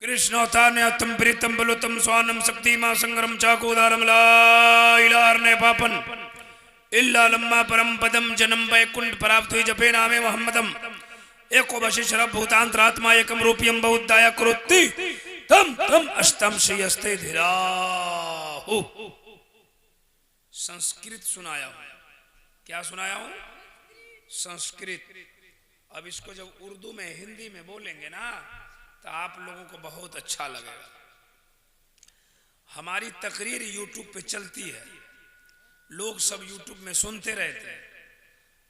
कृष्णोतान्यतम प्रीतम बलुतम स्वानम शक्तिमा संग्रम चाकोदारम ला इलारने पापन इल्ला लम्मा परम पदम जन्म वैकुंठ प्राप्त हुई जपे नामे मोहम्मदम एको वशिष्ठ भूतांतरात्मा एकम रूपियम बहुदाया करोति तम तम अष्टम श्रीयस्ते धीराहु। संस्कृत सुनाया हूं। क्या सुनाया हूं? संस्कृत। अब इसको जब उर्दू में हिंदी में बोलेंगे ना तो आप लोगों को बहुत अच्छा लगेगा। हमारी तकरीर यूट्यूब पे चलती है, लोग सब यूट्यूब में सुनते रहते हैं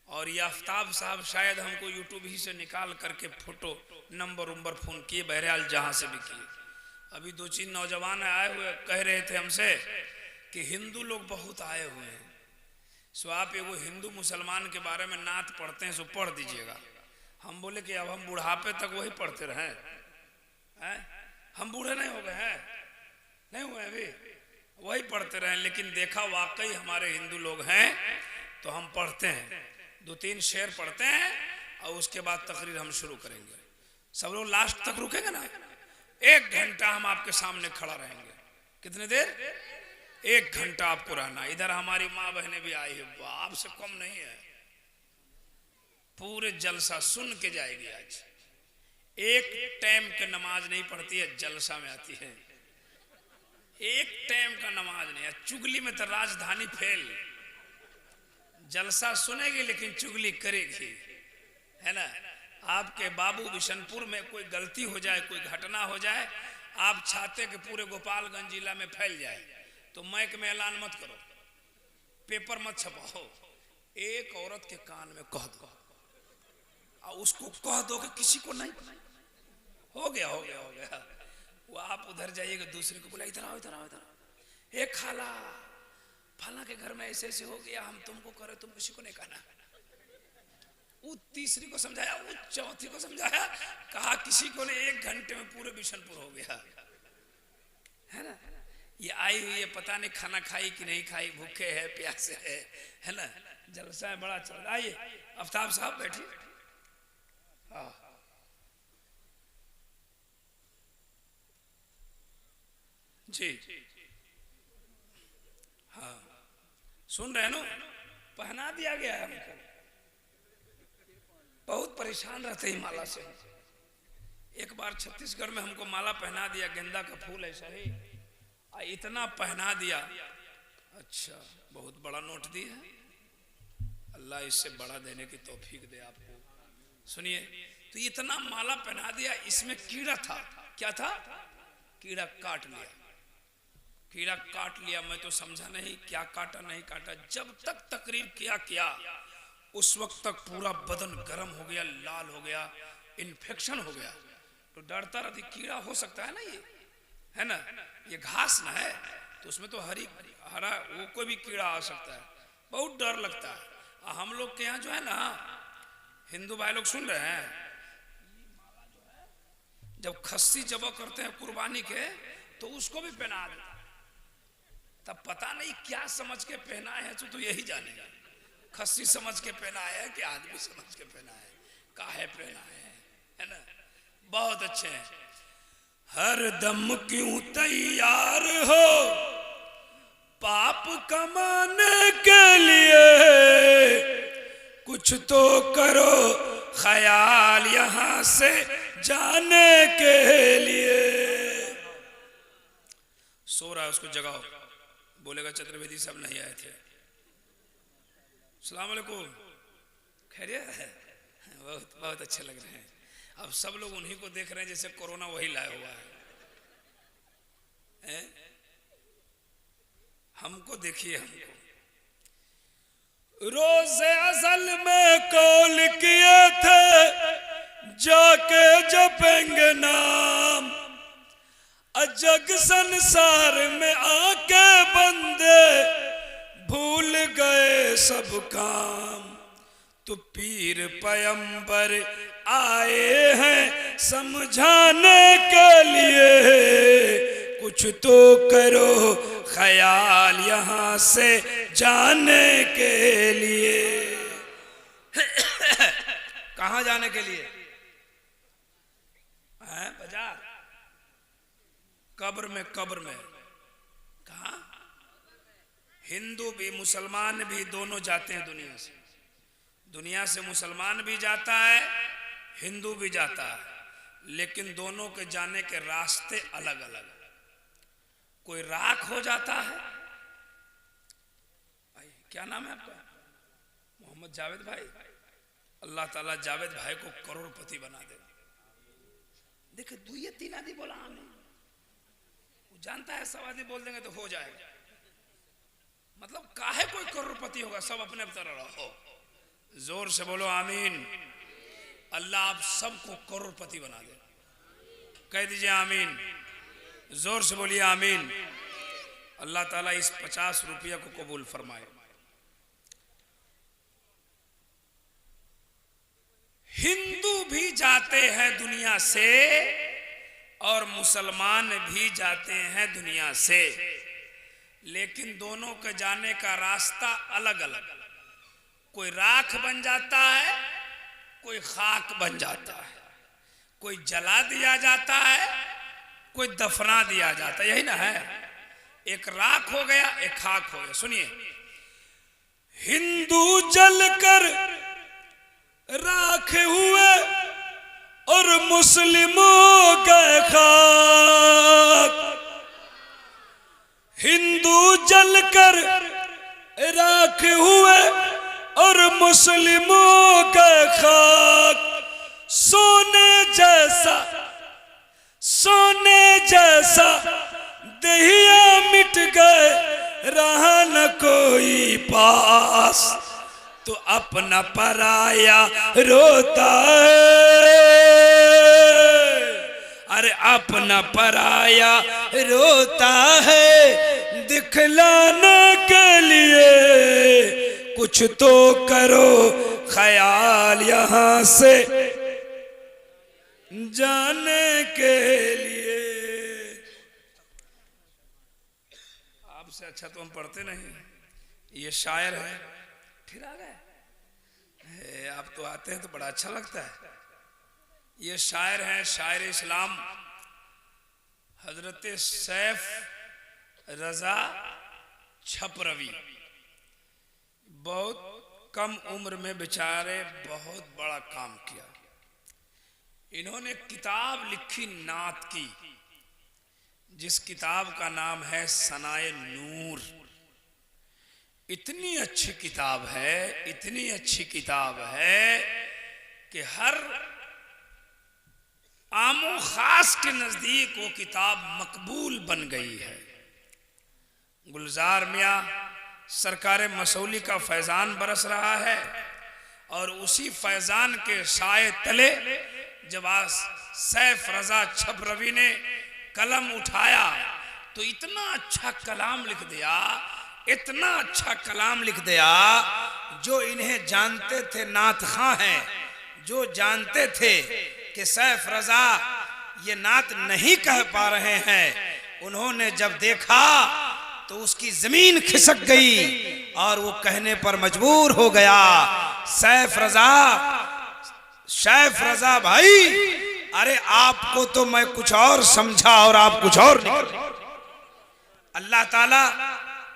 और ये आफ्ताब साहब शायद हमको यूट्यूब ही से निकाल करके फोटो नंबर फोन किए, बहरहाल जहां से भी किए। अभी 2-3 नौजवान आए हुए कह रहे थे हमसे कि हिंदू लोग बहुत आए हुए हैं, सो आप एगो हिंदू मुसलमान के बारे में नात पढ़ते हैं सो पढ़ दीजिएगा। हम बोले कि अब हम बुढ़ापे तक वही पढ़ते रहें? हम बूढ़े नहीं हो गए हैं, नहीं हुए अभी, वही पढ़ते रहे। लेकिन देखा वाकई हमारे हिंदू लोग हैं तो हम पढ़ते हैं, 2-3 शेर पढ़ते हैं और उसके बाद तकरीर हम शुरू करेंगे। सब लोग लास्ट तक रुकेंगे ना, 1 घंटा हम आपके सामने खड़ा रहेंगे। कितने देर? 1 घंटा आपको रहना। इधर हमारी माँ बहनें भी आई है, आपसे कम नहीं है, पूरे जलसा सुन के जाएगी। आज एक टाइम के नमाज नहीं पढ़ती है, जलसा में आती है। एक टाइम का नमाज नहीं है, चुगली में तो राजधानी फेल। जलसा सुनेगी लेकिन चुगली करेगी, है ना। आपके बाबू बिशनपुर में कोई गलती हो जाए, कोई घटना हो जाए, आप चाहते कि पूरे गोपालगंज जिला में फैल जाए, तो माइक में ऐलान मत करो, पेपर मत छपाओ, एक औरत के कान में कह दो और उसको कह दो कि किसी को नहीं। हो गया हो गया हो गया। वो आप उधर जाइएगा, दूसरे को बोला इधर आओ इधर आओ इधर आओ, एक खाला फला के घर में ऐसे ऐसे हो गया, हम तुमको करे, तुम किसी को नहीं कहना। वो तीसरी को समझाया, वो चौथी को समझाया, कहा किसी को नहीं। 1 घंटे में पूरे बिशनपुर हो गया, है ना। ये आई हुई है, पता नहीं खाना खाई कि नहीं खाई, भूखे है प्यासे है ना। जलसा है बड़ा चल रहा। आइए आफ्ताब साहब बैठिए। हाँ जी, हाँ सुन रहे नो, पहना दिया गया है हमको। बहुत परेशान रहते ही माला से। एक बार छत्तीसगढ़ में हमको माला पहना दिया, गेंदा का फूल ऐसा ही, इतना पहना दिया। अच्छा, बहुत बड़ा नोट दिया है, अल्लाह इससे बड़ा देने की तौफीक दे आपको। सुनिए, तो इतना माला पहना दिया, इसमें कीड़ा था। क्या था? कीड़ा काट लिया। कीड़ा काट लिया, मैं तो समझा नहीं क्या काटा नहीं काटा। जब तक तकरीर किया उस वक्त तक पूरा बदन गर्म हो गया, लाल हो गया, इन्फेक्शन हो गया। तो डरता रहती, कीड़ा हो सकता है ना, ये है ना, ये घास ना है तो उसमें तो हरा वो कोई भी कीड़ा आ सकता है, बहुत डर लगता है। हम लोग के यहाँ जो है ना, हिंदू भाई लोग सुन रहे हैं, जब खस्सी जबा करते हैं कुर्बानी के तो उसको भी पहना देते। तब पता नहीं क्या समझ के पहना है, तो यही जानेगा, खस्सी समझ के पहना है कि आदमी समझ के पहना है, काहे पहना है ना। बहुत अच्छे हैं। हर दम क्यों तैयार हो पाप कमाने के लिए, कुछ तो करो ख्याल यहां से जाने के लिए। सो रहा है, उसको जगाओ। बोलेगा चतुर्वेदी साहब नहीं आए थे। अस्सलाम वालेकुम, खैरियत है? बहुत बहुत अच्छे लग रहे हैं। अब सब लोग उन्हीं को देख रहे हैं जैसे कोरोना वही लाया हुआ है। हमको देखिए, हमको रोज़े अज़ल में कौल किए थे जाके जपेंगे नाम, अजग संसार में आके बंदे भूल गए सब काम। तो पीर पैगंबर आए हैं समझाने के लिए, कुछ तो करो ख्याल यहाँ से जाने के लिए। कहाँ जाने के लिए? बाजार। कब्र में कहा? हिंदू भी मुसलमान भी दोनों जाते हैं दुनिया से। दुनिया से मुसलमान भी जाता है, हिंदू भी जाता है, लेकिन दोनों के जाने के रास्ते अलग अलग। कोई राख हो जाता है। भाई क्या नाम है आपका? मोहम्मद जावेद भाई। अल्लाह ताला जावेद भाई को करोड़पति बना दे। देखे दुइये तीन आदि बोला हमें, वो जानता है सब आदि बोल देंगे तो हो जाएगा। मतलब काहे कोई करोड़पति होगा? सब अपने तरह रहो। जोर से बोलो आमीन। अल्लाह आप सबको करोड़पति बना दे। कह दीजिए आमीन। जोर से बोलिए आमीन। अल्लाह ताला इस 50 रुपया को कबूल फरमाए। हिंदू भी जाते हैं दुनिया से और मुसलमान भी जाते हैं दुनिया से, लेकिन दोनों के जाने का रास्ता अलग अलग। कोई राख बन जाता है, कोई खाक बन जाता है, कोई जला दिया जाता है, कोई दफना दिया जाता है। यही ना है, एक राख हो गया, एक खाक हो गया। सुनिए, हिंदू जलकर राख हुए और मुस्लिमों के खाक। हिंदू जलकर राख हुए और मुस्लिमों का खाक। सोने जैसा दहिया मिट गए, रहा न कोई पास, तो अपना पराया रोता है। अरे अपना पराया रोता है, दिखलाने के लिए कुछ तो करो ख्याल यहाँ से जाने के लिए। आपसे अच्छा तो हम पढ़ते नहीं। ये शायर है, फिर आ गए। आप तो आते हैं तो बड़ा अच्छा लगता है। ये शायर हैं, शायर इस्लाम हजरत सैफ रजा छपरवी। बहुत कम उम्र में बेचारे बहुत बड़ा काम किया। इन्होंने किताब लिखी नात की, जिस किताब का नाम है सनाए नूर। इतनी अच्छी किताब है, इतनी अच्छी किताब है कि हर आमो खास के नजदीक वो किताब मकबूल बन गई है। गुलजार मियाँ सरकार मसौली का फैजान बरस रहा है और उसी फैजान के साए तले जब आज सैफ रजा छपरवी ने कलम उठाया तो इतना अच्छा कलाम लिख दिया, इतना अच्छा कलाम लिख दिया। जो इन्हें जानते थे नात खां हैं, जो जानते थे कि सैफ रजा ये नात नहीं कह पा रहे हैं, उन्होंने जब देखा तो उसकी जमीन खिसक गई और वो कहने पर मजबूर हो गया, सैफ रजा भाई, अरे आपको तो मैं कुछ और समझा और आप कुछ और निकले। अल्लाह ताला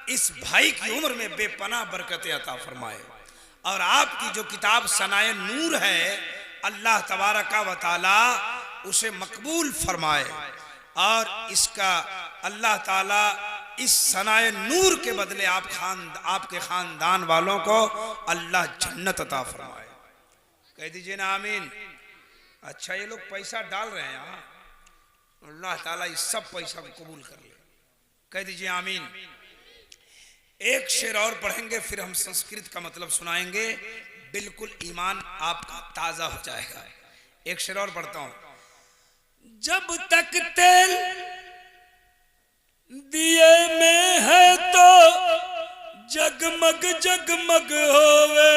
इस भाई की उम्र में बेपनाह बरकतें अता फरमाए और आपकी जो किताब सनाए नूर है, अल्लाह तबारक व तआला उसे मकबूल फरमाए और इसका अल्लाह ताला इस सनाए नूर के बदले आपके खानदान वालों को अल्लाह जन्नत अता फरमाए। कह दीजिए ना आमीन। अच्छा, ये लोग पैसा डाल रहे हैं यहाँ, अल्लाह ताला इस सब पैसा को कबूल कर ले। कह दीजिए आमीन। एक शेर और पढ़ेंगे, फिर हम संस्कृत का मतलब सुनाएंगे, बिल्कुल ईमान आपका ताजा हो जाएगा। एक शेर और पढ़ता हूं। जब तक तेल दिए में है तो जगमग जगमग होवे,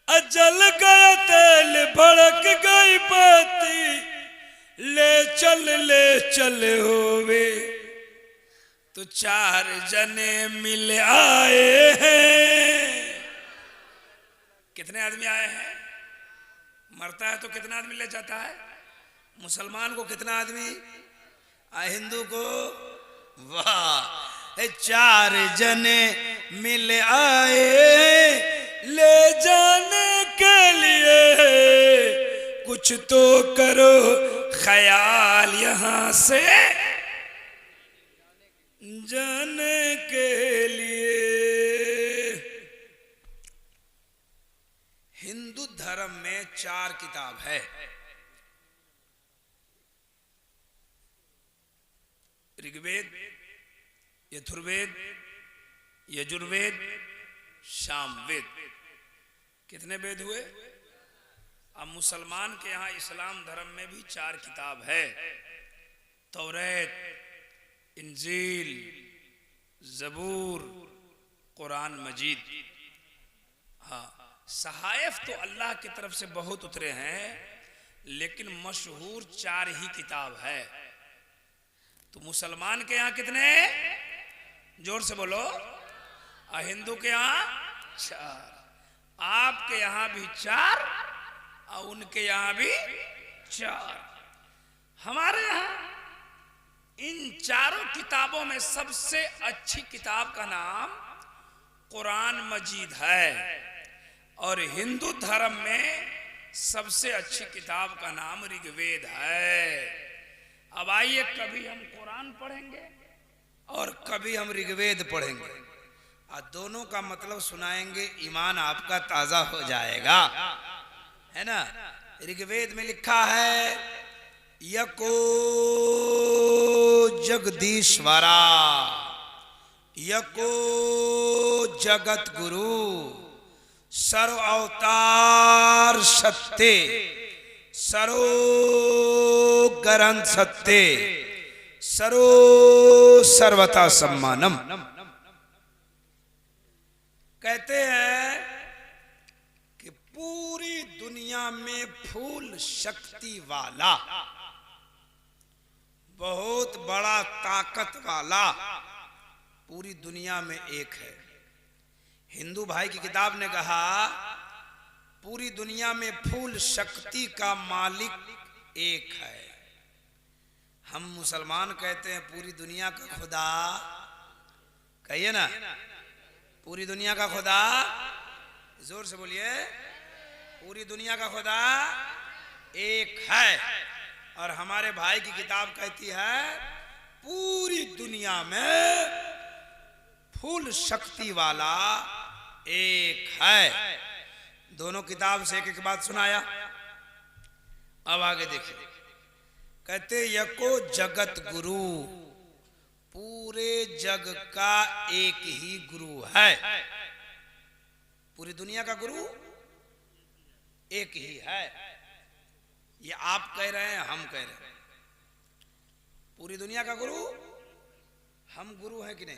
अजल गया तेल भड़क गई बाती, ले चल होवे। तो चार जने मिल आए हैं। कितने आदमी आए हैं? मरता है तो कितना आदमी ले जाता है? मुसलमान को कितना आदमी? हिंदू को वाह, 4 जने मिल आए ले जाने के लिए, कुछ तो करो ख्याल यहां से जाने के लिए। हिंदू धर्म में 4 किताब है। ऋग्वेद, यजुर्वेद, यजुर्वेद, सामवेद। कितने वेद हुए? अब मुसलमान के यहाँ इस्लाम धर्म में भी 4 किताब है। तौरात, इंजील, ज़बूर, कुरान मजीद। हाँ, सहायफ तो अल्लाह की तरफ से बहुत उतरे हैं, लेकिन मशहूर 4 ही किताब है। तो मुसलमान के यहाँ कितने? जोर से बोलो। हिंदू के यहाँ 4। आपके यहाँ भी 4 और उनके यहाँ भी 4। हमारे यहाँ इन 4 किताबों में सबसे अच्छी किताब का नाम कुरान मजीद है, और हिंदू धर्म में सबसे अच्छी किताब का नाम ऋग्वेद है। अब आइए, कभी हम कुरान पढ़ेंगे और कभी हम ऋग्वेद पढ़ेंगे, और दोनों का मतलब सुनाएंगे, ईमान आपका ताजा हो जाएगा, है ना। ऋग्वेद में लिखा है, यको जगदीश्वरा, यको जगत गुरु, सर्व अवतार सत्य, सर्व ग्रंथ सत्य, सर्व सर्वथा सम्मानम। कहते हैं कि पूरी दुनिया में फूल शक्ति वाला, बहुत बड़ा ताकत वाला पूरी दुनिया में एक है। हिंदू भाई की किताब ने कहा पूरी दुनिया में फूल शक्ति का मालिक एक है। हम मुसलमान कहते हैं पूरी दुनिया का खुदा, कहिए ना, पूरी दुनिया का खुदा, जोर से बोलिए, पूरी दुनिया का खुदा एक है। और हमारे भाई की किताब कहती है पूरी दुनिया में फूल शक्ति वाला एक है। दोनों किताब से एक एक बात सुनाया। अब आगे देखिए, कहते यको जगत गुरु, पूरे जग का एक ही गुरु है। पूरी दुनिया का गुरु एक ही है। ये आप कह रहे हैं, हम कह रहे हैं। पूरी दुनिया का गुरु, हम गुरु हैं कि नहीं?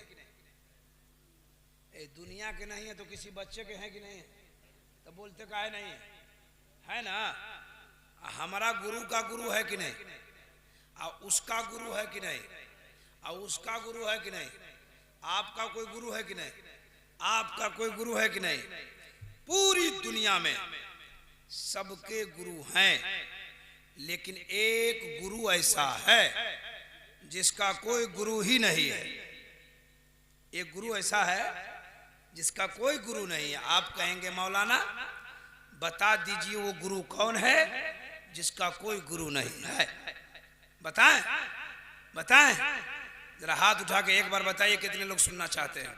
दुनिया के नहीं है तो किसी बच्चे के हैं कि नहीं? तो बोलते काहे नहीं है ना। हमारा गुरु का गुरु है कि नहीं, और उसका गुरु है कि नहीं, और उसका गुरु है कि नहीं, आपका कोई गुरु है कि नहीं, आपका कोई गुरु है कि नहीं। पूरी दुनिया में सबके गुरु हैं, लेकिन एक गुरु ऐसा है जिसका कोई गुरु ही नहीं है। एक गुरु ऐसा है जिसका कोई गुरु नहीं है। आप कहेंगे मौलाना बता दीजिए वो गुरु कौन है जिसका कोई गुरु नहीं है? बताएं, बताएं, जरा हाथ उठा के एक बार बताइए कितने लोग सुनना चाहते हैं।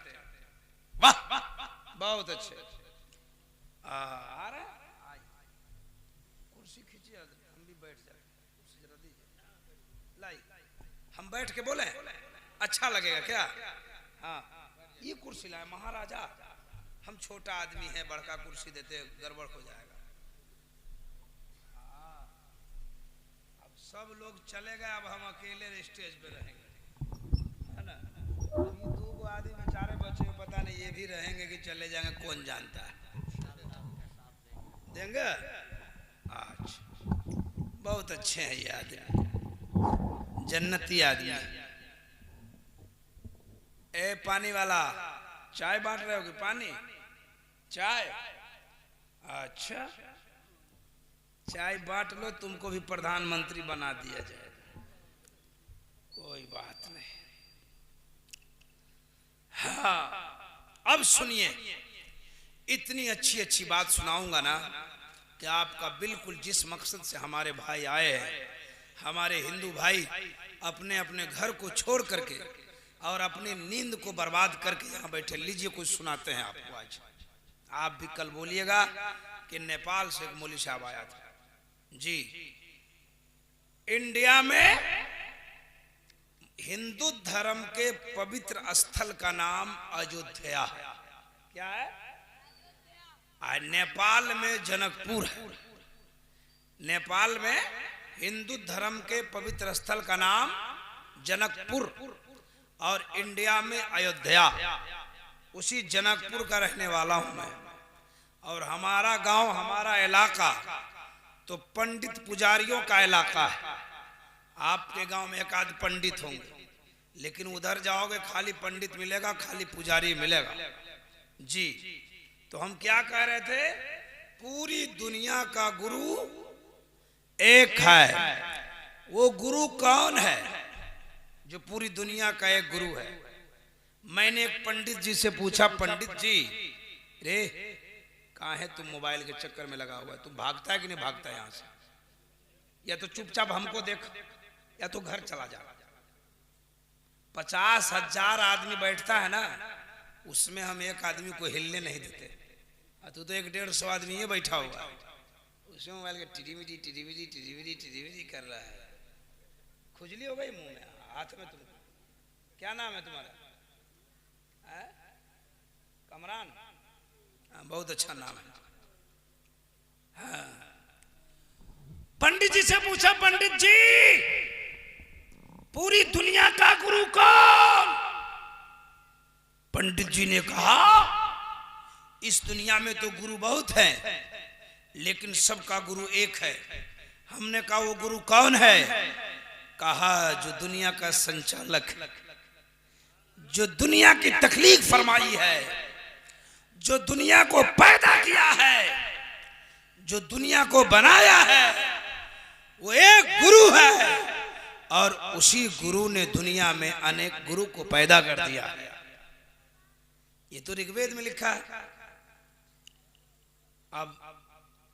वाह, बहुत अच्छे। आ रहे, कुर्सी खींचिए, हम भी बैठ जाए। कुर्सी जरा दीजिए, लाई, हम बैठ के बोले, अच्छा लगेगा क्या? हाँ, ये कुर्सी लाए महाराजा, हम छोटा आदमी है, बड़का कुर्सी देते गड़बड़ हो जाएगा। अब सब लोग चले गए, अब हम अकेले स्टेज पे रहेंगे, है ना। ये 2 आदमी बेचारे बच्चे पता नहीं ये भी रहेंगे कि चले जाएंगे, कौन जानता है। देंगे? अच्छा, बहुत अच्छे हैं ये आदमी, जन्नती आदमी। ए पानी वाला, चाय बांट रहे हो कि पानी? चाय, अच्छा, चाय बांट लो, तुमको भी प्रधानमंत्री बना दिया जाएगा। सुनिए, इतनी अच्छी अच्छी बात सुनाऊंगा ना कि आपका बिल्कुल जिस मकसद से हमारे भाई आए हैं, हमारे हिंदू भाई अपने अपने घर को छोड़ करके और अपनी नींद को बर्बाद करके यहाँ बैठे, लीजिए कुछ सुनाते हैं आपको आज। आप भी कल बोलिएगा कि नेपाल से एक मौलवी साहब आया था जी। इंडिया में हिंदू धर्म के पवित्र स्थल का नाम अयोध्या है। क्या है? नेपाल में जनकपुर है। नेपाल में हिंदू धर्म के पवित्र स्थल का नाम जनकपुर और इंडिया में अयोध्या। उसी जनकपुर का रहने वाला हूं मैं। और हमारा गांव, हमारा इलाका तो पंडित पुजारियों का इलाका है। आपके गांव में एक आध पंडित होंगे, लेकिन उधर जाओगे खाली पंडित मिलेगा, खाली पुजारी मिलेगा जी। तो हम क्या कह रहे थे, पूरी दुनिया का गुरु एक है। वो गुरु कौन है जो पूरी दुनिया का एक गुरु है? मैंने एक पंडित जी से पूछा, पंडित जी रे कहाँ है तुम? मोबाइल के चक्कर में लगा हुआ है, तुम भागता है कि नहीं भागता है यहाँ से? या तो चुपचाप हमको देख, या तो घर चला जा। 50,000 आदमी बैठता है ना, उसमें हम एक आदमी को हिलने नहीं देते। तू तो 150 आदमी ये बैठा हुआ है, उसमें मोबाइल के टिरीमिरी टिरीमिरी टिरीमिरी टिरीमिरी कर रहा है। खुजली हो गई मुंह में, हाथ में। तुमको क्या नाम है तुम्हारा? कमरान? बहुत अच्छा नाम है। हाँ। पंडित जी से पूछा, पंडित जी पूरी दुनिया का गुरु कौन? पंडित जी ने कहा, इस दुनिया में तो गुरु बहुत हैं, लेकिन सबका गुरु एक है। हमने कहा वो गुरु कौन है? कहा जो दुनिया का संचालक है, जो दुनिया की तख्लीक फरमाई है, जो दुनिया को पैदा किया है, जो दुनिया को बनाया है, वो एक गुरु है। और उसी गुरु ने दुनिया में अनेक गुरु को पैदा कर दिया है। ये तो ऋग्वेद में लिखा है। अब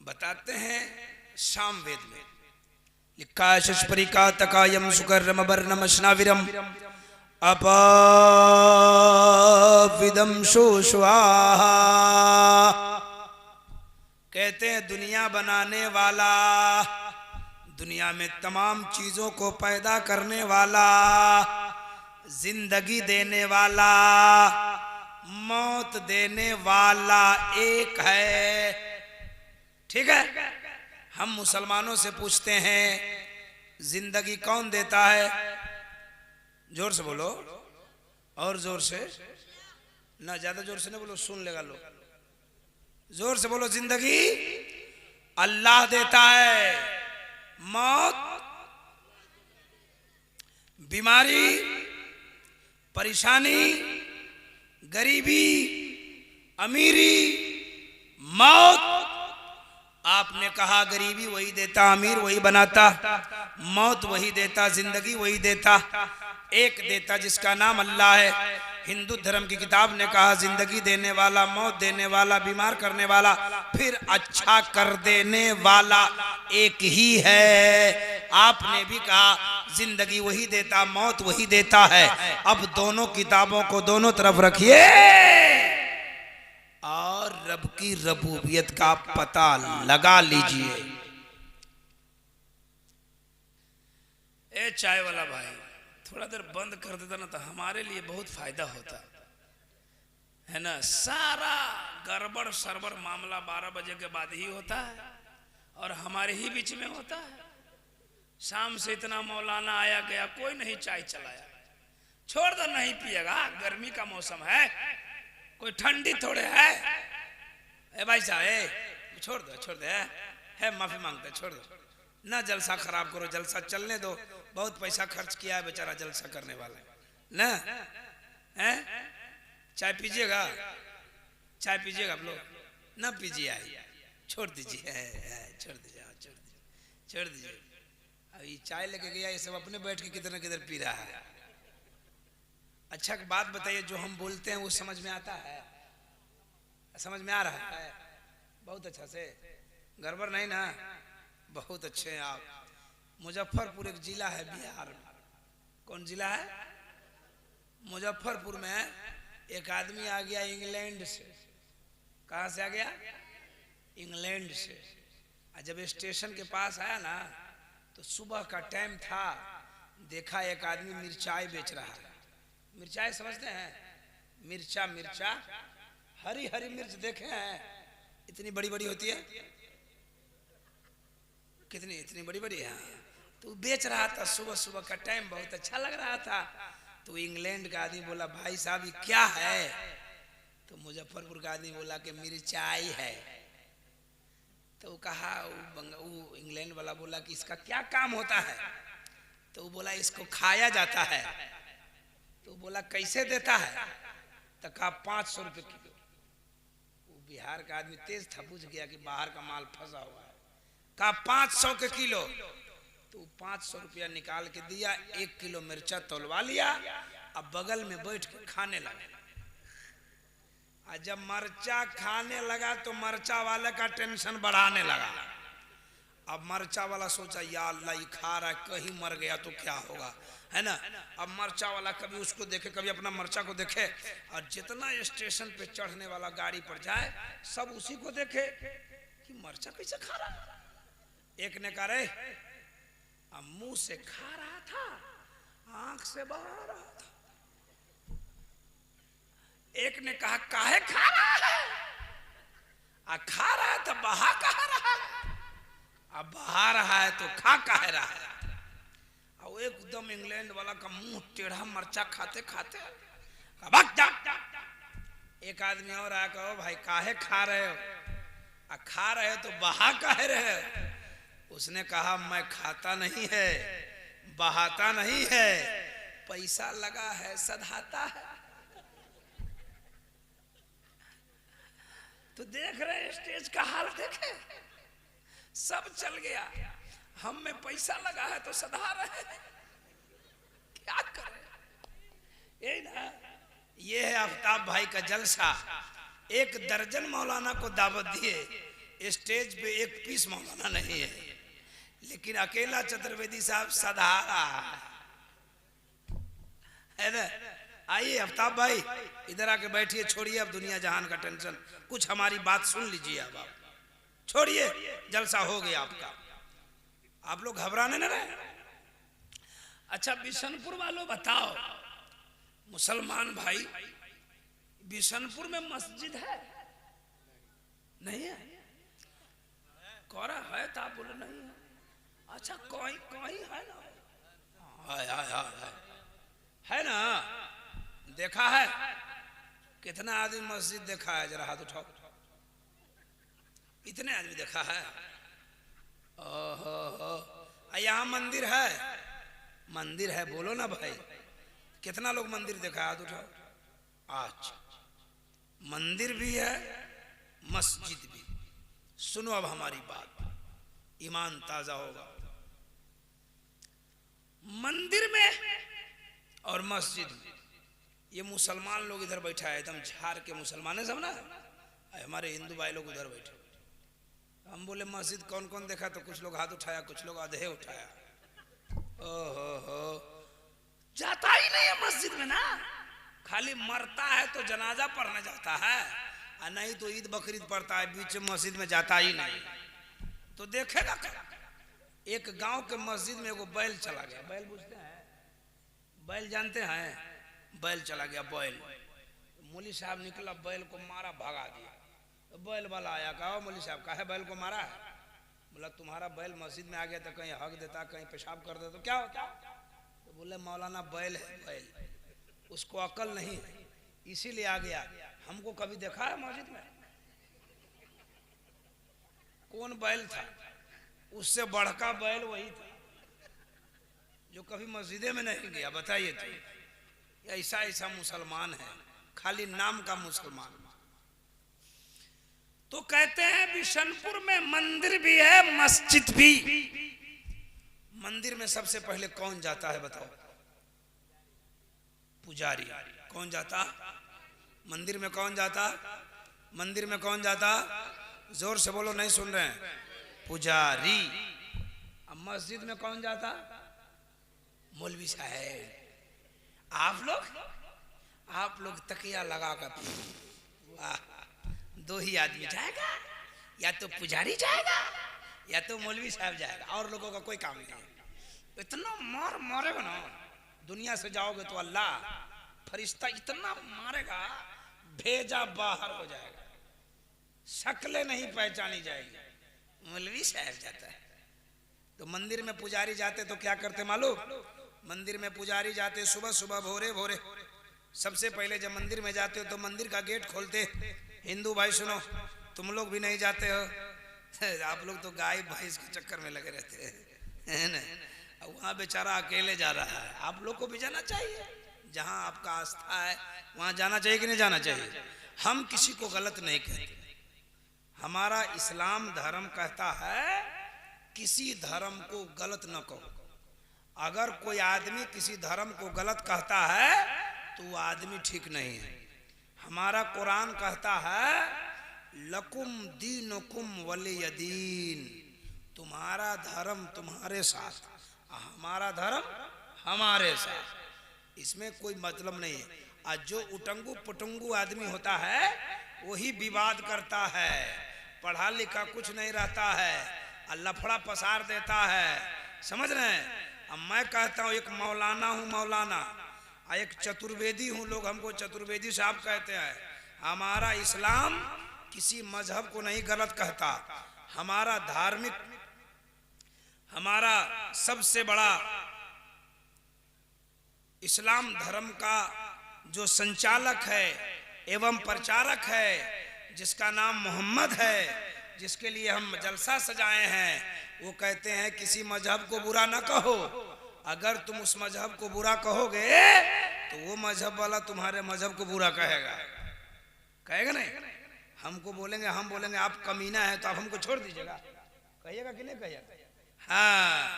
बताते हैं सामवेद में लिखा है, शस्परिका तकायम सुकर्रम वर्णम स्नाविरम अपाविदम शोश्वाहा। कहते हैं दुनिया बनाने वाला, दुनिया में तमाम चीजों को पैदा करने वाला, जिंदगी देने वाला, मौत देने वाला एक है। ठीक है? हम मुसलमानों से पूछते हैं जिंदगी कौन देता है? जोर से बोलो, और जोर से ना, ज्यादा जोर से नहीं बोलो, सुन लेगा लोग। जोर से बोलो, जिंदगी अल्लाह देता है, मौत, बीमारी, परेशानी, गरीबी, अमीरी, मौत। आपने कहा गरीबी वही देता, अमीर वही बनाता, मौत वही देता, जिंदगी वही देता, एक देता जिसका नाम अल्लाह है। हिंदू धर्म की किताब ने कहा जिंदगी देने वाला, मौत देने वाला, बीमार करने वाला, फिर अच्छा कर देने वाला एक ही है। आपने भी कहा जिंदगी वही देता, मौत वही देता है। अब दोनों किताबों को दोनों तरफ रखिए और रब की रबूबियत का पता लगा लीजिए। ए चाय वाला भाई, थोड़ा देर बंद कर देता ना तो हमारे लिए बहुत फायदा होता है ना। सारा गड़बड़ सरबड़ मामला 12 बजे के बाद ही होता है और हमारे ही बीच में होता है। शाम से इतना मौलाना आया गया, कोई नहीं चाय चलाया। छोड़ दो, नहीं पिएगा, गर्मी का मौसम है, कोई ठंडी थोड़े है। ए भाई साहब, छोड़ दो, छोड़ दो, है माफी मांगते, छोड़ दो ना, जलसा खराब करो, जलसा चलने दो। बहुत पैसा खर्च किया है बेचारा जलसा करने वाला ना है। चाय पीजिएगा, चाय पीजिएगा आप लोग? ना पीजिए, आइए, छोड़ दीजिए, छोड़ दीजिए, छोड़ दीजिए, छोड़ दीजिए। अब ये चाय लेके गया, ये सब अपने बैठ के किधर न किधर पी रहा है। अच्छा बात बताइए, जो हम बोलते हैं वो समझ में आता है? समझ में आ रहा है? बहुत अच्छा से, गड़बड़ नहीं ना? बहुत अच्छे हैं आप। मुजफ्फरपुर एक जिला है बिहार में। कौन जिला है? मुजफ्फरपुर में एक आदमी आ गया इंग्लैंड से। कहाँ से आ गया? इंग्लैंड से। और जब स्टेशन के पास आया ना तो सुबह का टाइम था, देखा एक आदमी मिर्चाई बेच रहा है। मिर्चाई समझते हैं? मिर्चा, मिर्चा, हरी हरी मिर्च देखे हैं? इतनी बड़ी बड़ी होती है, कितनी इतनी बड़ी बड़ी है। तो बेच रहा था, सुबह सुबह का टाइम बहुत अच्छा लग रहा था। तो इंग्लैंड का आदमी बोला, भाई साहब ये क्या है? तो मुजफ्फरपुर का आदमी बोला कि मिर्चाई है। तो कहा, वो इंग्लैंड वाला बोला कि इसका क्या काम होता है? तो वो बोला इसको खाया जाता है। तो बोला कैसे देता है? तो कहा 500 रुपये किलो। वो बिहार का आदमी तेज था, बुझ गया कि बाहर का माल फंसा हुआ है। कहा 500 के किलो। तो 500 रुपया निकाल के दिया, 1 किलो मिर्चा तोलवा लिया। अब बगल में बैठ के खाने लगा। और जब मरचा खाने लगा तो मरचा वाले का टेंशन बढ़ाने लगा। अब मरचा वाला सोचा, या अल्लाह ये खा रहा है, कहीं मर गया तो क्या होगा, है ना? अब मरचा वाला कभी उसको देखे, कभी अपना मरचा को देखे, और जितना स्टेशन पे चढ़ने वाला गाड़ी पर जाए सब उसी को देखे कि मरचा कैसे खा रहा है। एक ने कहा, रे अब मुंह से खा रहा था, आंख से बहा रहा था। एक ने कहा, काहे खा रहा है? खा रहा है तो बहा कहा रहा है? अब बहा रहा है तो खा काहे रहा है? और एकदम इंग्लैंड वाला का मुंह टेढ़ा, मरचा खाते खाते एक आदमी और आया, कहो भाई काहे खा रहे हो? खा रहे हो तो बहा काहे रहे हो? उसने कहा, मैं खाता नहीं है, बहाता नहीं है, पैसा लगा है सधाता है। तो देख रहे स्टेज का हाल, देखे सब चल गया, हम में पैसा लगा है तो सधा रहे हैं, क्या करें? यही ना, ये है आफ्ताब भाई का जलसा। 1 दर्जन मौलाना को दावत दिए, स्टेज पे 1 पीस मौलाना नहीं है, लेकिन अकेला चतुर्वेदी साहब सधा रहा है ना? आइए आफ्ताब भाई, इधर आके बैठिए, छोड़िए अब दुनिया जहान का टेंशन, कुछ हमारी बात सुन लीजिए। अब आप छोड़िए, जलसा हो गया आपका, आप लोग घबराने न रहे। अच्छा बिशनपुर वालों बताओ, मुसलमान भाई, बिशनपुर में मस्जिद है? नहीं है? कौरा है तो आप बोले नहीं है। अच्छा कहीं कहीं है ना? है ना? देखा है? कितना आदमी मस्जिद देखा है? जरा हाथ उठाओ। इतने आदमी देखा है? ओहो, यहाँ मंदिर है? मंदिर है, बोलो ना भाई, कितना लोग मंदिर देखा? हाथ उठाओ। अच्छा, मंदिर भी है, मस्जिद भी। सुनो अब हमारी बात, ईमान ताजा होगा। मंदिर में और मस्जिद में, ये मुसलमान लोग इधर बैठा है, एकदम झाड़ के मुसलमान है सब ना, हमारे हिंदू भाई लोग उधर बैठे। हम बोले मस्जिद कौन कौन देखा? तो कुछ लोग हाथ उठाया, कुछ लोग आधे उठाया। ओहो, जाता ही नहीं है मस्जिद में ना, खाली मरता है तो जनाजा पढ़ने जाता है, और नहीं तो ईद बकरीद पढ़ता है, बीच मस्जिद में जाता ही नहीं। तो देखेगा क्या? एक गांव के मस्जिद में एगो बैल चला गया। बैल पूछते हैं, बैल जानते हैं? बैल चला गया, बैल। मौली साहब निकला, बैल को मारा, भगा दिया। तो बैल वाला आया, कहा मौली साहब काहे बैल को मारा है? बोला तुम्हारा बैल मस्जिद में आ गया तो कहीं हक देता, कहीं पेशाब कर देता तो क्या होता? तो बोले मौलाना बैल है, बैल, उसको अकल नहीं है इसीलिए आ गया। हमको कभी देखा है मस्जिद में? कौन बैल था? उससे बढ़का बैल वही था जो कभी मस्जिदे में नहीं गया। बताइए तो, ऐसा ऐसा मुसलमान है, खाली नाम का मुसलमान। तो कहते हैं बिशनपुर में मंदिर भी है, मस्जिद भी। मंदिर में सबसे पहले कौन जाता है बताओ? पुजारी। कौन जाता? मंदिर में कौन जाता? मंदिर में कौन जाता? जोर से बोलो, नहीं सुन रहे हैं। पुजारी। अब मस्जिद में कौन जाता? मौलवी साहब। आप लोग तकिया लगा कर, वाह, दो ही आदमी जाएगा, या तो पुजारी जाएगा या तो मौलवी साहब जाएगा, और लोगों का कोई काम नहीं है। इतना मारेगा ना, दुनिया से जाओगे तो अल्लाह फरिश्ता इतना मारेगा, भेजा बाहर हो जाएगा, शक्लें नहीं पहचानी जाएगी। मौलवी साहब जाता है। तो मंदिर में पुजारी जाते तो क्या करते मालूम? मंदिर में पुजारी जाते सुबह सुबह भोरे भोरे, सबसे पहले जब मंदिर में जाते हो तो मंदिर का गेट खोलते। हिंदू भाई सुनो, तुम लोग भी नहीं जाते हो, आप लोग तो गाय भैंस के चक्कर में लगे रहते हैं ना। वहाँ बेचारा अकेले जा रहा है, आप लोग को भी जाना चाहिए। जहाँ आपका आस्था है वहाँ जाना चाहिए कि नहीं जाना चाहिए? हम किसी को गलत नहीं कहते। हमारा इस्लाम धर्म कहता है किसी धर्म को गलत न कहो। अगर कोई आदमी किसी धर्म को गलत कहता है तो वो आदमी ठीक नहीं है। हमारा कुरान कहता है लकुम दीनुकुम वलिय दीन, तुम्हारा धर्म तुम्हारे साथ, हमारा धर्म हमारे साथ। इसमें कोई मतलब नहीं है। आज जो उटंगू पुटंगू आदमी होता है वही विवाद करता है, पढ़ा लिखा कुछ नहीं रहता है, लफड़ा पसार देता है, समझ रहे हैं? अब मैं कहता हूँ एक मौलाना हूँ, मौलाना, एक चतुर्वेदी हूँ, लोग हमको चतुर्वेदी साहब कहते हैं। हमारा इस्लाम किसी मजहब को नहीं गलत कहता। हमारा धार्मिक, हमारा सबसे बड़ा इस्लाम धर्म का जो संचालक है एवं प्रचारक है, जिसका नाम मोहम्मद है, जिसके लिए हम जलसा सजाए हैं, वो कहते हैं किसी मजहब को बुरा ना कहो। अगर तुम उस मजहब को बुरा कहोगे तो वो मजहब वाला तुम्हारे मजहब को बुरा कहेगा, कहेगा नहीं? हमको बोलेंगे, हम बोलेंगे आप कमीना है तो आप हमको छोड़ दीजिएगा, कहिएगा कि नहीं कहिएगा? हाँ,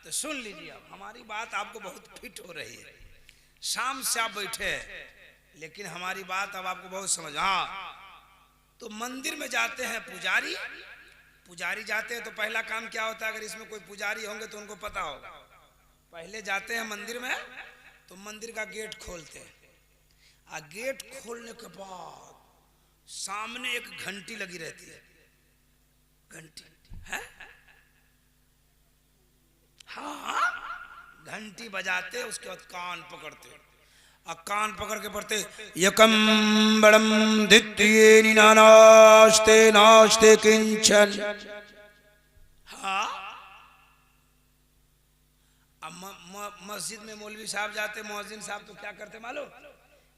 तो सुन लीजिए, अब हमारी बात आपको बहुत फिट हो रही है। शाम से आप बैठे हैं लेकिन हमारी बात अब आपको बहुत समझ। हाँ, तो मंदिर में जाते हैं पुजारी, पुजारी जाते हैं तो पहला काम क्या होता है? अगर इसमें कोई पुजारी होंगे तो उनको पता होगा। पहले जाते हैं मंदिर में तो मंदिर का गेट खोलते हैं, और गेट खोलने के बाद सामने एक घंटी लगी रहती है। घंटी है, हाँ, घंटी बजाते, उसके बाद कान पकड़ते, और कान पकड़ के पढ़ते यकम बड़म द्वितीये निनानास्ते नास्ते किंचन। हाँ, अब मस्जिद में मौलवी साहब जाते, मुअज्जिन साहब तो क्या करते मालूम?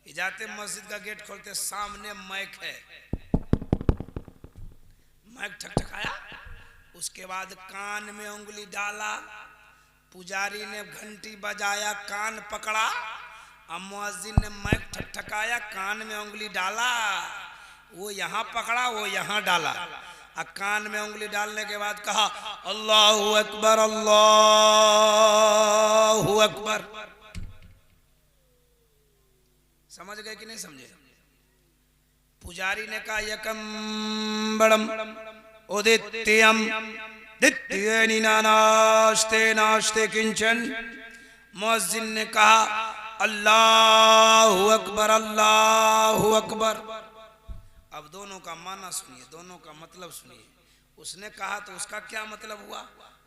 ये जाते मस्जिद का गेट खोलते, सामने माइक है, माइक ठकठकाया, उसके बाद कान में उंगली डाला, पुजारी ने घंटी बजाया, कान पकड़ा, अब मुअज्जिन ने माइक ठकठकाया, कान में उंगली डाला, वो यहाँ पकड़ा, वो यहाँ डाला, और कान में उंगली डालने के बाद कहा अल्लाहु अकबर, अल्लाहु अकबर। समझ गए कि नहीं समझे? पुजारी ने कहा यकम बड़म उदित्यम द्वितीये निनानास्ते नास्ते किंचन। मुअज्जिन ने कहा अल्लाहु अकबर, अल्लाहु अकबर। अब दोनों का माना सुनिए, दोनों का मतलब सुनिए। उसने कहा तो उसका क्या मतलब हुआ,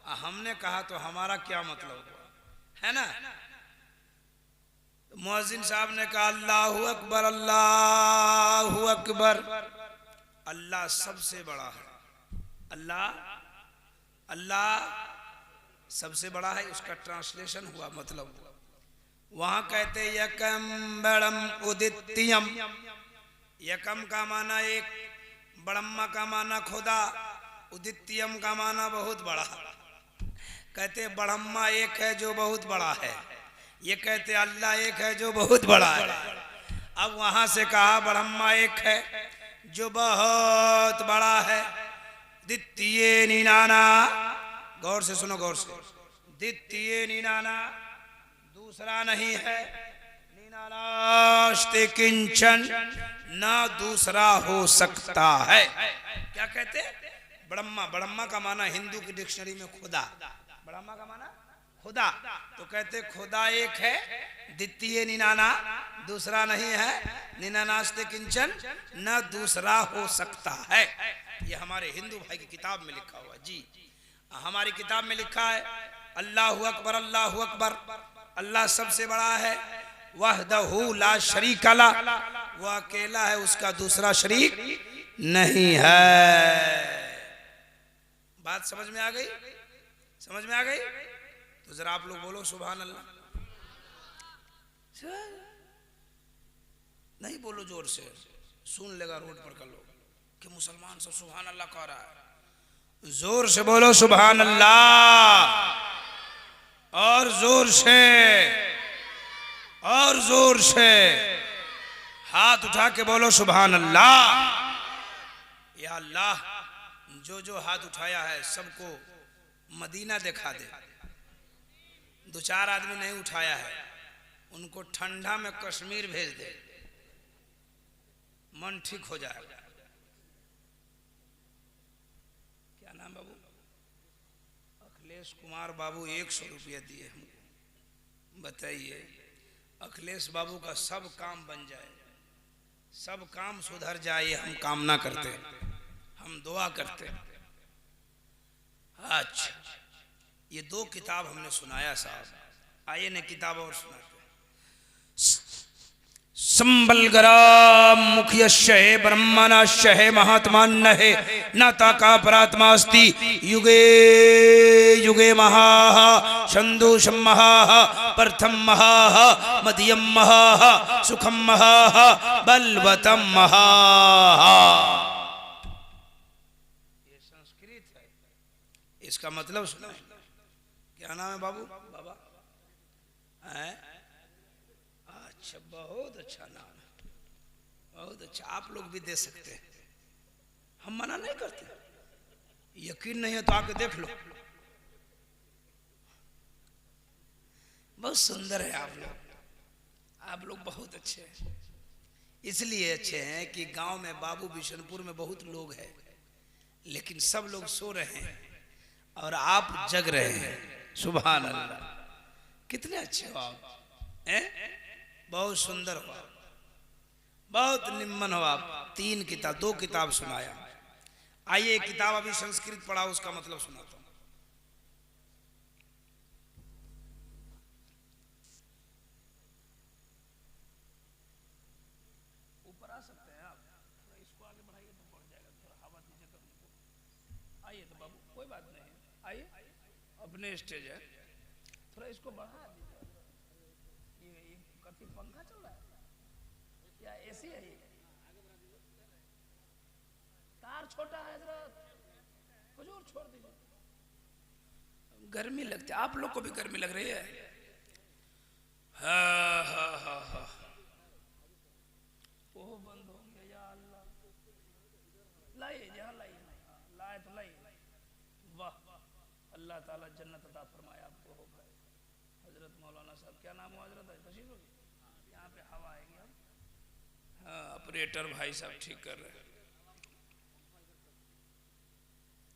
और हमने कहा तो हमारा क्या मतलब हुआ, है ना? मुअज्जिन साहब ने कहा अल्लाहु अकबर, अल्लाहु अकबर। अल्लाह सबसे बड़ा है, अल्लाह, अल्लाह सबसे बड़ा है, उसका ट्रांसलेशन हुआ, मतलब हुआ। वहां कहते यकम बड़म उदित्यम, यकम का माना एक, बड़म्मा का माना खुदा, उदित्यम का माना बहुत बड़ा। कहते बड़म्मा एक है जो बहुत बड़ा है, ये कहते अल्लाह एक है जो बहुत बड़ा है। अब वहां से कहा ब्रह्मा एक है जो बहुत बड़ा है, द्वितीये निनाना, गौर से सुनो, गौर से, द्वितीये निनाना दूसरा नहीं है, निनानास्ते किंचन, ना दूसरा हो सकता है। क्या कहते? ब्रह्मा। ब्रह्मा का माना हिंदू की डिक्शनरी में खुदा। ब्रह्मा का माना खुदा। तो कहते खुदा एक है, द्वितीय निनाना, दूसरा नहीं है। निनानास्ते किंचन, न दूसरा हो सकता है। ये हमारे हिंदू भाई की किताब में लिखा हुआ जी। हमारी किताब में लिखा है अल्लाहु अकबर, अल्लाहु अकबर, अल्लाह सबसे बड़ा है। वहदहू ला शरीक ला, वह अकेला है, उसका दूसरा शरीक नहीं है। बात समझ में आ गई? समझ में आ गई? तो जरा आप लोग बोलो सुभान अल्लाह। नहीं बोलो जोर से, सुन लेगा रोड पर का लोग कि मुसलमान सब सुभान अल्लाह कह रहा है। जोर से बोलो सुभान अल्लाह, और जोर से, और जोर से हाथ उठा के बोलो सुभान अल्लाह। या अल्लाह, जो जो हाथ उठाया है सबको मदीना दिखा दे। दो चार आदमी नहीं उठाया है, उनको ठंडा में कश्मीर भेज दे, मन ठीक हो जाएगा। क्या नाम बाबू? अखिलेश कुमार बाबू 100 रुपया दिए हमको। बताइए, अखिलेश बाबू का सब काम बन जाए, सब काम सुधर जाए, हम कामना करते हैं, हम दुआ करते हैं। अच्छा, ये 2 किताब हमने सुनाया साहब। आइए ने किताब और सुनाते हैं। संबलगरा मुख्यस्य है ब्रह्मणस्य है महात्मान्न है न ताका परात्मास्ति युगे युगे महा संदोषम महा प्रथम महा मध्यम महा सुखम महा बलवतम महा। ये संस्कृत है, इसका मतलब सुना। क्या नाम है बाबू? बाबा है? अच्छा, बहुत अच्छा नाम है, बहुत अच्छा। आप लोग भी दे सकते हैं, हम मना नहीं करते। यकीन नहीं है तो आके देख लो, बहुत सुंदर है आप लोग। आप लोग बहुत अच्छे हैं। इसलिए अच्छे हैं कि गांव में बाबू बिशनपुर में बहुत लोग हैं, लेकिन सब लोग सो रहे हैं और आप जग रहे हैं। सुभान अल्लाह, कितने अच्छे हो आप, हैं? बहुत सुंदर हो आप, बहुत निम्न हो आप। 3 किताब 2 किताब सुनाया। आइए एक किताब अभी संस्कृत पढ़ा, उसका मतलब सुनाता हूं। ऊपर आ सकते हैं आप, थोड़ा इसको आगे बढ़ाइए तो बढ़ जाएगा, थोड़ा हवा दीजिए तो हमको। आइए तो बाबू, कोई बात नहीं, आइए, अपने स्टेज है, थोड़ा इसको बढ़ा दीजिए। ये कथी पंखा चल रहा है या एसी है? ये तार छोटा है हजरत, हुजूर छोड़ दीजिए, गर्मी लगती है। आप लोग को भी गर्मी लग रही है? हाँ हाँ हाँ हाँ, वो बंद हो गया। या अल्लाह, लाइए यहाँ लाइए, लाए तो लाइए। वाह, अल्लाह ताला जन्नत अता फरमाए आपको। हो भाई हजरत मौलाना साहब, क्या नाम हो हजरत? तशरीफ होगी, यहाँ पे हवा आएगी। हम हाँ, ऑपरेटर भाई साहब ठीक कर रहे हैं।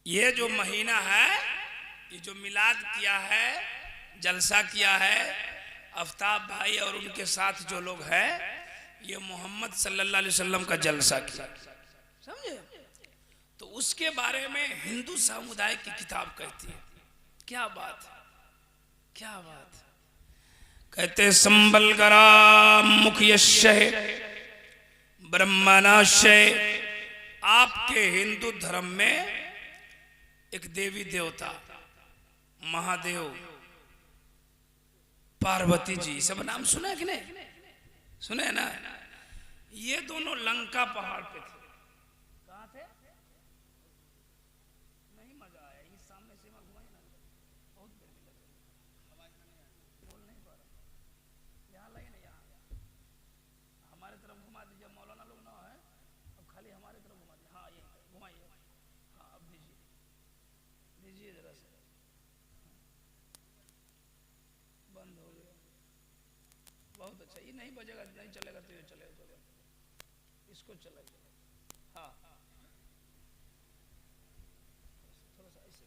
ये जो महीना है, ये जो मिलाद किया है, जलसा किया है, आफ्ताब भाई और उनके साथ जो लोग हैं, ये मोहम्मद सल्लल्लाहु अलैहि वसल्लम का जलसा किया, समझे? तो उसके बारे में हिंदू समुदाय की किताब कहती है। क्या बात है, क्या बात है। कहते संबलगरा मुख्यस्य ब्रह्मणस्य। आपके हिंदू धर्म में एक देवी देवता महादेव, पार्वती जी, सब नाम सुना है कि नहीं? सुने ना? ये दोनों लंका पहाड़ पे थे। कहाँ थे? नहीं मजा आया, इस सामने से मैं घुमाई ना, बहुत गर्मी लग रही है, बोल नहीं पा रहा। यहाँ लाइए ना, यहाँ हमारे तरफ घुमा दीजिए, मौलाना लोग ना है, अब खाली हमारे तरफ घुमा दीजिए। हाँ, ये घुमाइए। हाँ, अब दीजिए, दीजिए जरा से। बंद हो गया, बहुत अच्छा। ये नहीं बजेगा, नहीं चलेगा तो ये चलेगा। इसको चलाइए। हाँ, थोड़ा सा ऐसे,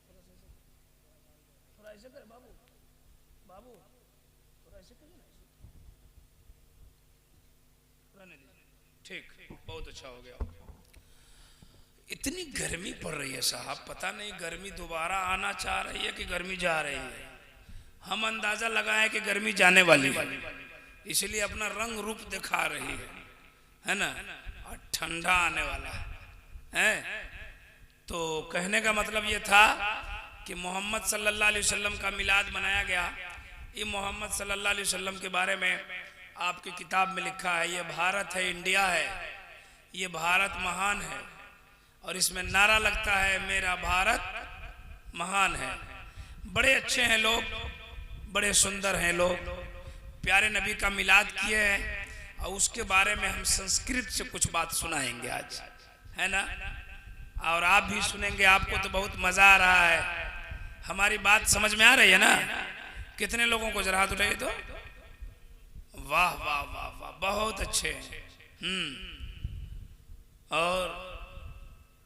थोड़ा ऐसे कर बाबू, बाबू थोड़ा ऐसे करिए ना, रहने दीजिए। ठीक, बहुत अच्छा हो गया। इतनी गर्मी पड़ रही है साहब, पता नहीं गर्मी दोबारा आना चाह रही है कि गर्मी जा रही है। हम अंदाजा लगाए कि गर्मी जाने वाली है, इसलिए अपना रंग रूप दिखा रही है ना, और ठंडा आने वाला है। तो कहने का मतलब ये था कि मोहम्मद सल्लल्लाहु अलैहि वसल्लम का मिलाद मनाया गया। ये मोहम्मद सल्लल्लाहु अलैहि वसल्लम के बारे में आपकी किताब में लिखा है, ये भारत है, इंडिया है, ये भारत महान है, और इसमें नारा लगता है मेरा भारत महान है। बड़े अच्छे हैं लोग, बड़े सुंदर हैं लोग, प्यारे नबी का मिलाद किए हैं, और उसके बारे में हम संस्कृत से कुछ बात सुनाएंगे आज, है ना, और आप भी सुनेंगे। आपको तो बहुत मजा आ रहा है, हमारी बात समझ में आ रही है ना? कितने लोगों को जरा हाथ उठाइए तो। वाह वाह वाह वाह, बहुत अच्छे हैं। और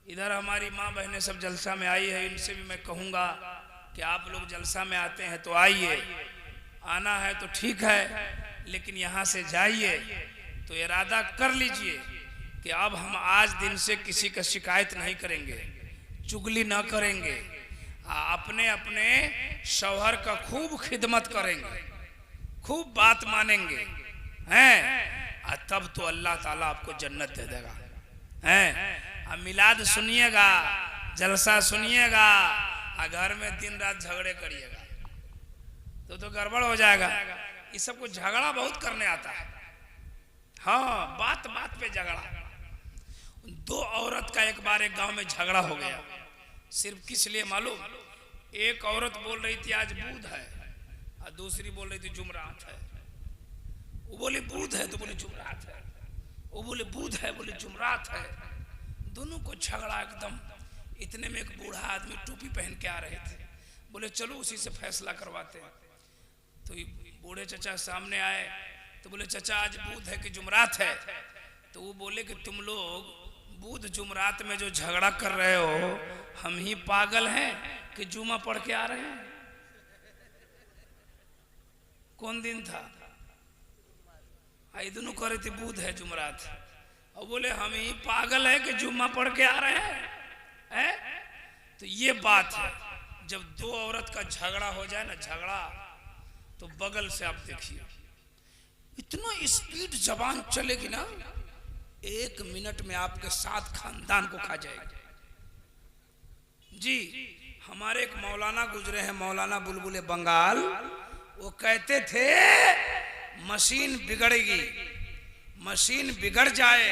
इधर हमारी माँ बहनें सब जलसा में आई है, इनसे भी मैं कहूँगा कि आप लोग जलसा में आते हैं तो आइए, आना है तो ठीक है, लेकिन यहाँ से जाइए तो इरादा कर लीजिए कि अब हम आज दिन से किसी का शिकायत नहीं करेंगे, चुगली ना करेंगे, अपने अपने शौहर का खूब खिदमत करेंगे, खूब बात मानेंगे, हैं, तब तो अल्लाह ताला आपको जन्नत दे देगा, हैं। अब मिलाद सुनिएगा, जलसा सुनिएगा, और घर में दिन रात झगड़े करिएगा तो गड़बड़ हो जाएगा। ये सबको झगड़ा बहुत करने आता है। हाँ, बात बात पे झगड़ा। दो औरत का एक बार एक गांव में झगड़ा हो गया, सिर्फ किस लिए मालूम? एक औरत बोल रही थी आज बुध है, और दूसरी बोल रही थी जुमरात है। वो बोले बुध है तो बोले जुमरात है, वो बोले बुध है बोले जुमरात है। दोनों को झगड़ा एकदम। इतने में एक बूढ़ा आदमी टोपी पहन के आ रहे थे, बोले चलो उसी से फैसला करवाते हैं। तो बूढ़े चचा सामने आए तो बोले चचा आज बुध है कि जुमरात है? तो वो बोले कि तुम लोग बुध जुमरात में जो झगड़ा कर रहे हो, हम ही पागल हैं कि जुमा पढ़ के आ रहे हैं? कौन दिन था? आई दोनों कह रहे थे बुध है जुमरात, और बोले हम ही पागल है कि जुम्मा पढ़ के आ रहे हैं। तो ये बात है, जब दो औरत का झगड़ा हो जाए ना, झगड़ा, तो बगल से आप देखिए इतना स्पीड जबान चलेगी ना, 1 मिनट में आपके 7 खानदान को खा जाएगी। जी, हमारे एक मौलाना गुजरे हैं, मौलाना बुलबुल बंगाल, वो कहते थे मशीन बिगड़ेगी, मशीन बिगड़ जाए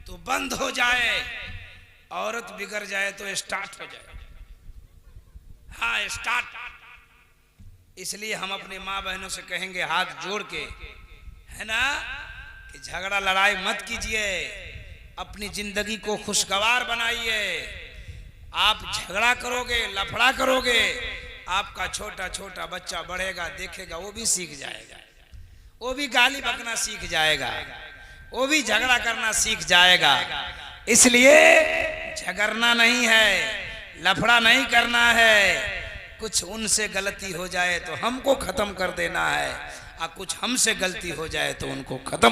तो बंद हो जाए, औरत बिगड़ जाए तो स्टार्ट हो जाए। हाँ, स्टार्ट। इसलिए हम अपने माँ बहनों से कहेंगे हाथ जोड़ के, है ना, कि झगड़ा लड़ाई मत कीजिए, अपनी जिंदगी को खुशगवार बनाइए। आप झगड़ा करोगे, लफड़ा करोगे, आपका छोटा छोटा बच्चा बढ़ेगा, देखेगा, वो भी सीख जाएगा, वो भी गाली बकना सीख जाएगा, वो भी झगड़ा करना सीख जाएगा। इसलिए झगड़ना नहीं है, लफड़ा नहीं करना है। कुछ उनसे गलती हो जाए तो हमको खत्म कर देना है, और कुछ हमसे गलती हो जाए तो उनको खत्म